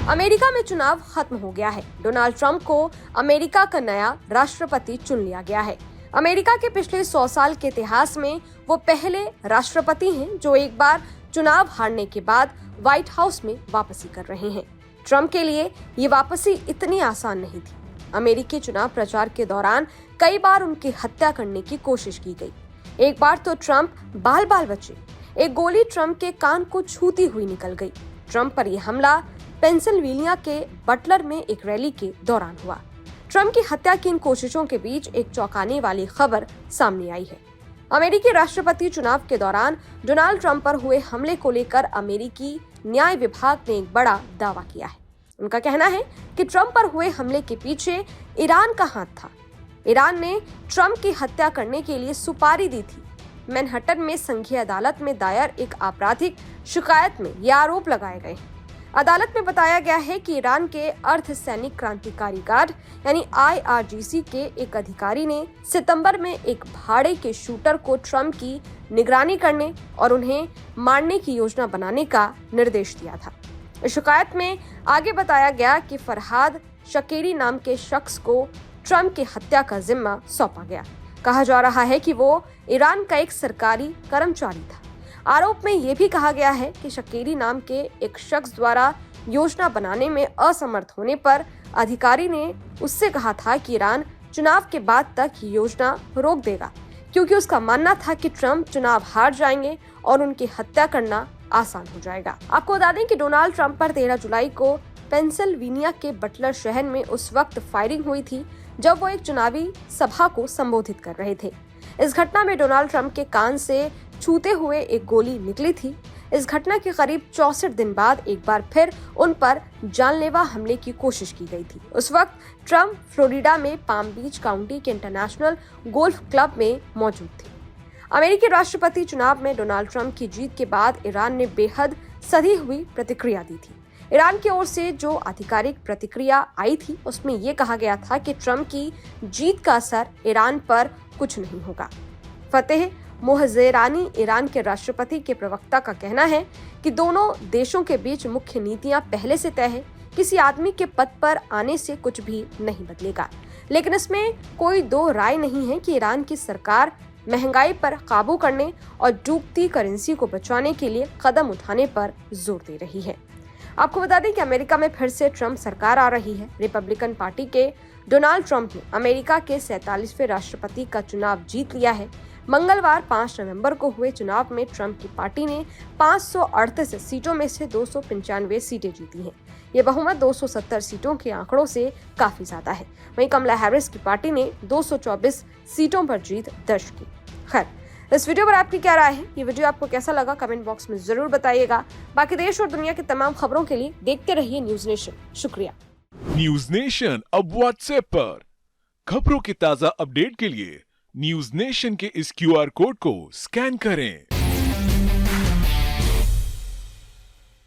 America में चुनाव खत्म हो गया है। डोनाल्ड ट्रंप को अमेरिका का नया राष्ट्रपति चुन लिया गया है। अमेरिका के पिछले 100 साल के इतिहास में वो पहले राष्ट्रपति हैं जो एक बार चुनाव हारने के बाद व्हाइट हाउस में वापसी कर रहे हैं। ट्रंप के लिए ये वापसी इतनी आसान नहीं थी। अमेरिकी चुनाव प्रचार के दौरान कई बार उनकी हत्या करने की कोशिश की गई। एक बार तो ट्रंप बाल बाल बचे। एक गोली ट्रंप के कान को छूती हुई निकल गई। ट्रंप पर यह हमला पेंसिल्वेनिया के बटलर में एक रैली के दौरान हुआ। ट्रंप की हत्या की इन कोशिशों के बीच एक चौंकाने वाली खबर सामने आई है। अमेरिकी राष्ट्रपति चुनाव के दौरान डोनाल्ड ट्रंप पर हुए हमले को लेकर अमेरिकी न्याय विभाग ने एक बड़ा दावा किया है। उनका कहना है कि ट्रंप पर हुए हमले के पीछे ईरान का हाथ था। ईरान ने ट्रंप की हत्या करने के लिए सुपारी दी थी। मैनहट्टन में संघीय अदालत में दायर एक आपराधिक शिकायत में ये आरोप लगाए गए हैं। अदालत में बताया गया है कि ईरान के अर्धसैनिक क्रांतिकारी गार्ड यानी IRGC के एक अधिकारी ने सितंबर में एक भाड़े के शूटर को ट्रंप की निगरानी करने और उन्हें मारने की योजना बनाने का निर्देश दिया था। इस शिकायत में आगे बताया गया कि फरहाद शकेरी नाम के शख्स को ट्रंप की हत्या का जिम्मा सौंपा गया। कहा जा रहा है कि वो ईरान का एक सरकारी कर्मचारी था। आरोप में यह भी कहा गया है कि शकेरी नाम के एक शख्स द्वारा योजना बनाने में असमर्थ होने पर अधिकारी ने उससे कहा था कि ईरान चुनाव के बाद तक ये योजना रोक देगा, क्योंकि उसका मानना था कि ट्रंप चुनाव हार जाएंगे और उनकी हत्या करना आसान हो जाएगा। आपको बता दें कि डोनाल्ड ट्रंप पर 13 जुलाई को पेंसिल्वेनिया के बटलर शहर में उस वक्त फायरिंग हुई थी जब वो एक चुनावी सभा को संबोधित कर रहे थे। इस घटना में डोनाल्ड ट्रंप के कान से छूते हुए एक गोली निकली थी। इस घटना के करीब 64 दिन बाद एक बार फिर उन पर जानलेवा हमले की कोशिश की गई थी। उस वक्त ट्रंप फ्लोरिडा में पाम बीच काउंटी के इंटरनेशनल गोल्फ क्लब में मौजूद थे। अमेरिकी राष्ट्रपति चुनाव में डोनाल्ड ट्रंप की जीत के बाद ईरान ने बेहद सधी हुई प्रतिक्रिया दी थी। ईरान की ओर से जो आधिकारिक प्रतिक्रिया आई थी उसमें यह कहा गया था कि ट्रंप की जीत का असर ईरान पर कुछ नहीं होगा। फतेह मोहजेरानी ईरान के राष्ट्रपति के प्रवक्ता का कहना है कि दोनों देशों के बीच मुख्य नीतियां पहले से तय है। किसी आदमी के पद पर आने से कुछ भी नहीं बदलेगा, लेकिन इसमें कोई दो राय नहीं है कि ईरान की सरकार महंगाई पर काबू करने और डूबती करेंसी को बचाने के लिए कदम उठाने पर जोर दे रही है। आपको बता दें कि अमेरिका में फिर से ट्रंप सरकार आ रही है। रिपब्लिकन पार्टी के डोनाल्ड ट्रंप ने अमेरिका के 47वें राष्ट्रपति का चुनाव जीत लिया है। मंगलवार 5 नवंबर को हुए चुनाव में ट्रंप की पार्टी ने 538 सीटों में से 295 सीटें जीती हैं। ये बहुमत 270 सीटों के आंकड़ों से काफी ज्यादा है। वहीं कमला हैरिस की पार्टी ने 224 सीटों पर जीत दर्ज की। खैर, इस वीडियो पर आपकी क्या राय है? ये वीडियो आपको कैसा लगा कमेंट बॉक्स में जरूर बताइएगा। बाकी देश और दुनिया की तमाम खबरों के लिए देखते रहिए न्यूज नेशन। शुक्रिया। न्यूज नेशन अब व्हाट्सएप पर खबरों की ताजा अपडेट के लिए न्यूज नेशन के इस QR कोड को स्कैन करें।